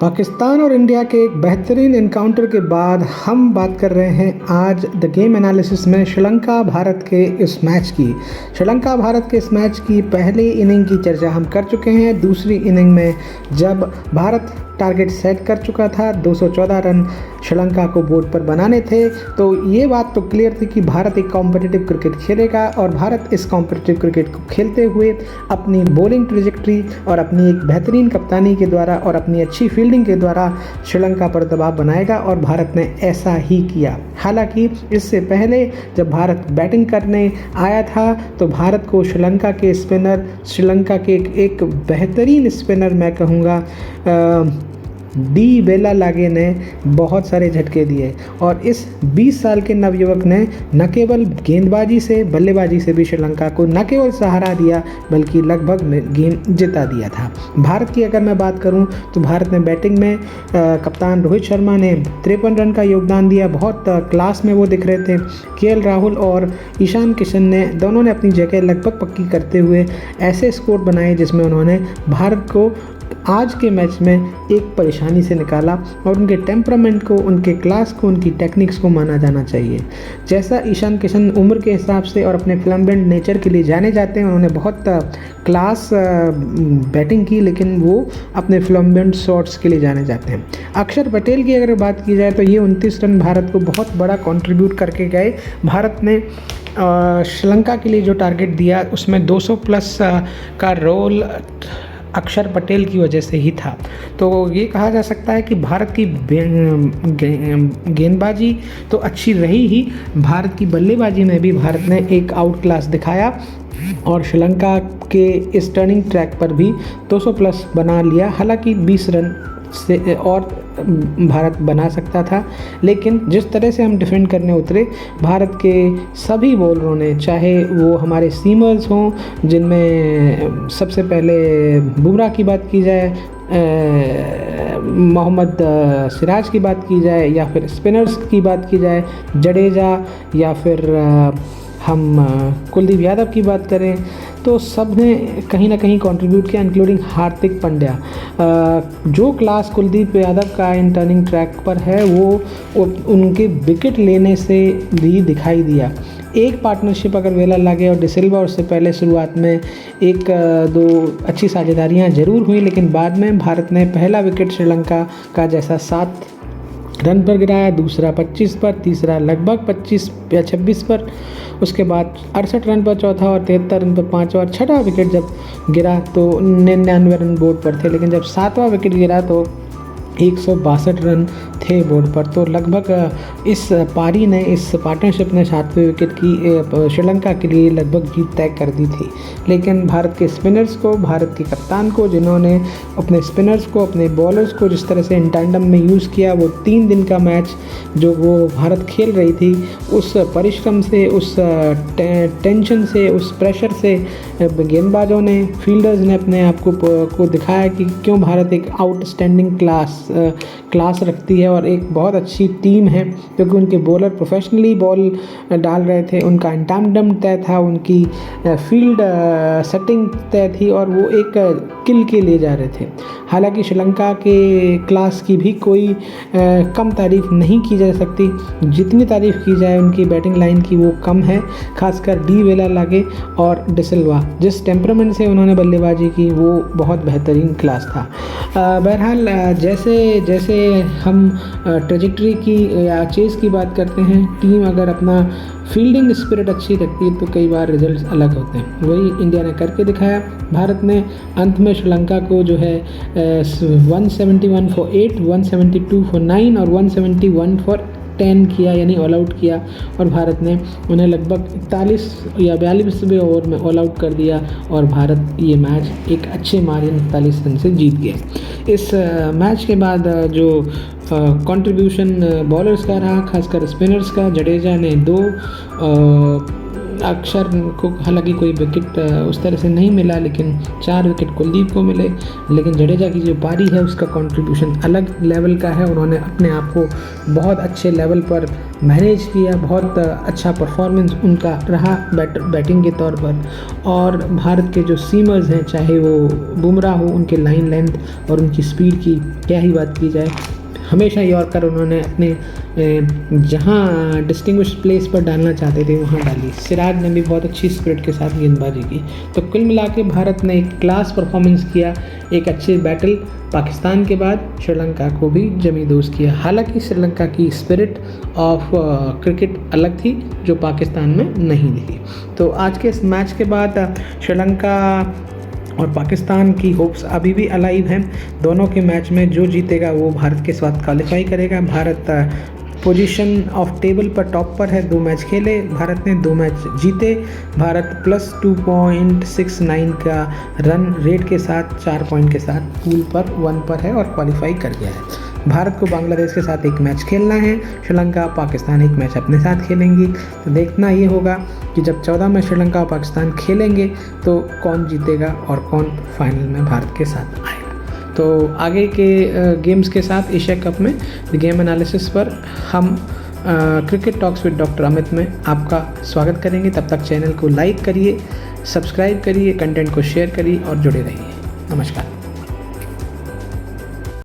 पाकिस्तान और इंडिया के एक बेहतरीन एनकाउंटर के बाद हम बात कर रहे हैं आज द गेम एनालिसिस में श्रीलंका भारत के इस मैच की। श्रीलंका भारत के इस मैच की पहली इनिंग की चर्चा हम कर चुके हैं। दूसरी इनिंग में जब भारत टारगेट सेट कर चुका था, 214 रन श्रीलंका को बोर्ड पर बनाने थे, तो ये बात तो क्लियर थी कि भारत एक कॉम्पिटिटिव क्रिकेट खेलेगा और भारत इस कॉम्पिटिटिव क्रिकेट को खेलते हुए अपनी बॉलिंग ट्रेजेक्ट्री और अपनी एक बेहतरीन कप्तानी के द्वारा और अपनी अच्छी फील्डिंग के द्वारा श्रीलंका पर दबाव बनाएगा और भारत ने ऐसा ही किया। हालांकि इससे पहले जब भारत बैटिंग करने आया था तो भारत को श्रीलंका के एक बेहतरीन स्पिनर मैं कहूँगा डी वेला लागे ने बहुत सारे झटके दिए और इस 20 साल के नवयुवक ने न केवल गेंदबाजी से बल्लेबाजी से भी श्रीलंका को न केवल सहारा दिया बल्कि लगभग गेम जिता दिया था। भारत की अगर मैं बात करूं तो भारत ने बैटिंग में कप्तान रोहित शर्मा ने 53 रन का योगदान दिया। बहुत क्लास में वो दिख रहे थे। केएल राहुल और ईशान किशन ने दोनों ने अपनी जगह लगभग पक्की करते हुए ऐसे स्कोर बनाए जिसमें उन्होंने भारत को आज के मैच में एक परेशानी से निकाला और उनके टेम्परामेंट को, उनके क्लास को, उनकी टेक्निक्स को माना जाना चाहिए। जैसा ईशान किशन उम्र के हिसाब से और अपने फ्लैम्बेंट नेचर के लिए जाने जाते हैं, उन्होंने बहुत क्लास बैटिंग की, लेकिन वो अपने फ्लैम्बेंट शॉट्स के लिए जाने जाते हैं। अक्षर पटेल की अगर बात की जाए तो ये 29 रन भारत को बहुत बड़ा कंट्रीब्यूट करके गए। भारत ने श्रीलंका के लिए जो टारगेट दिया उसमें 200 प्लस का रोल अक्षर पटेल की वजह से ही था। तो ये कहा जा सकता है कि भारत की गेंदबाजी तो अच्छी रही ही, भारत की बल्लेबाजी में भी भारत ने एक आउट क्लास दिखाया और श्रीलंका के इस टर्निंग ट्रैक पर भी 200 प्लस बना लिया। हालांकि 20 रन से और भारत बना सकता था, लेकिन जिस तरह से हम डिफेंड करने उतरे, भारत के सभी बॉलरों ने, चाहे वो हमारे सीमर्स हों जिनमें सबसे पहले बुमराह की बात की जाए, मोहम्मद सिराज की बात की जाए या फिर स्पिनर्स की बात की जाए, जडेजा या फिर हम कुलदीप यादव की बात करें, तो सब ने कहीं ना कहीं कंट्रीब्यूट किया, इंक्लूडिंग हार्दिक पांड्या। जो क्लास कुलदीप यादव का इन टर्निंग ट्रैक पर है वो उनके विकेट लेने से भी दिखाई दिया। एक पार्टनरशिप अगर वेला लागे और डिसिल्वा, उससे पहले शुरुआत में एक दो अच्छी साझेदारियां ज़रूर हुई, लेकिन बाद में भारत ने पहला विकेट श्रीलंका का जैसा 7 रन पर गिराया, दूसरा 25 पर, तीसरा लगभग 25 या 26 पर, उसके बाद 68 रन पर चौथा और 73 रन पर पाँचवा और छठा विकेट जब गिरा तो 99 रन बोर्ड पर थे। लेकिन जब 7वां विकेट गिरा तो 162 रन थे बोर्ड पर। तो लगभग इस पारी ने, इस पार्टनरशिप ने 7वें विकेट की श्रीलंका के लिए लगभग जीत तय कर दी थी। लेकिन भारत के स्पिनर्स को, भारत के कप्तान को, जिन्होंने अपने स्पिनर्स को, अपने बॉलर्स को जिस तरह से इन टैंडम में यूज़ किया, वो 3 दिन का मैच जो वो भारत खेल रही थी, उस परिश्रम से, उस टेंशन से, उस प्रेशर से गेंदबाजों ने, फील्डर्स ने अपने आप को दिखाया कि क्यों भारत एक आउटस्टैंडिंग क्लास रखती है और एक बहुत अच्छी टीम है, क्योंकि उनके बॉलर प्रोफेशनली बॉल डाल रहे थे, उनका इंटैंडम तय था, उनकी फील्ड सेटिंग तय थी और वो एक किल के लिए जा रहे थे। हालांकि श्रीलंका के क्लास की भी कोई कम तारीफ नहीं की जा सकती। जितनी तारीफ़ की जाए उनकी बैटिंग लाइन की वो कम है, खासकर डी वेला लागे और डिसिल्वा। जिस टेम्परामेंट से उन्होंने बल्लेबाजी की वो बहुत बेहतरीन क्लास था। बहरहाल जैसे हम ट्रेजेक्ट्री की या चेस की बात करते हैं, टीम अगर अपना फील्डिंग स्पिरिट अच्छी रखती है तो कई बार रिजल्ट्स अलग होते हैं। वही इंडिया ने करके दिखाया। भारत ने अंत में श्रीलंका को जो है 171 फॉर 8, 172 फॉर 9 और 171 फॉर 10 किया, यानी ऑल आउट किया और भारत ने उन्हें लगभग 41 या 42वें ओवर में ऑल आउट कर दिया और भारत ये मैच एक अच्छे मार्जिन 41 रन से जीत गए। इस मैच के बाद जो कंट्रीब्यूशन बॉलर्स का रहा, खासकर स्पिनर्स का, जडेजा ने 2, अक्षर को हालांकि कोई विकेट उस तरह से नहीं मिला, लेकिन 4 विकेट कुलदीप को मिले। लेकिन जडेजा की जो पारी है उसका कंट्रीब्यूशन अलग लेवल का है। उन्होंने अपने आप को बहुत अच्छे लेवल पर मैनेज किया, बहुत अच्छा परफॉर्मेंस उनका रहा बैटिंग के तौर पर। और भारत के जो सीमर्स हैं, चाहे वो बुमराह हो, उनके लाइन लेंथ और उनकी स्पीड की क्या ही बात की जाए। हमेशा यॉर्कर उन्होंने अपने जहाँ डिस्टिंग्विश प्लेस पर डालना चाहते थे वहाँ डाली। सिराज ने भी बहुत अच्छी स्पिरिट के साथ गेंदबाजी की। तो कुल मिला के भारत ने एक क्लास परफॉर्मेंस किया, एक अच्छे बैटल पाकिस्तान के बाद श्रीलंका को भी जमी दोस्त किया। हालांकि श्रीलंका की स्पिरिट ऑफ क्रिकेट अलग थी जो पाकिस्तान में नहीं दिखी। तो आज के इस मैच के बाद श्रीलंका और पाकिस्तान की होप्स अभी भी अलाइव हैं। दोनों के मैच में जो जीतेगा वो भारत के साथ क्वालिफाई करेगा। भारत पोजीशन ऑफ टेबल पर टॉप पर है। 2 मैच खेले भारत ने, 2 मैच जीते। भारत +2.69 का रन रेट के साथ 4 पॉइंट के साथ पूल पर 1 पर है और क्वालिफाई कर गया है। भारत को बांग्लादेश के साथ एक मैच खेलना है। श्रीलंका पाकिस्तान एक मैच अपने साथ खेलेंगी। तो देखना ये होगा कि जब 14 में श्रीलंका और पाकिस्तान खेलेंगे तो कौन जीतेगा और कौन फाइनल में भारत के साथ आएगा। तो आगे के गेम्स के साथ एशिया कप में गेम एनालिसिस पर हम cricket talks with doctor Amit में आपका स्वागत करेंगे। तब तक चैनल को लाइक करिए, सब्सक्राइब करिए, कंटेंट को शेयर करिए और जुड़े रहिए। नमस्कार।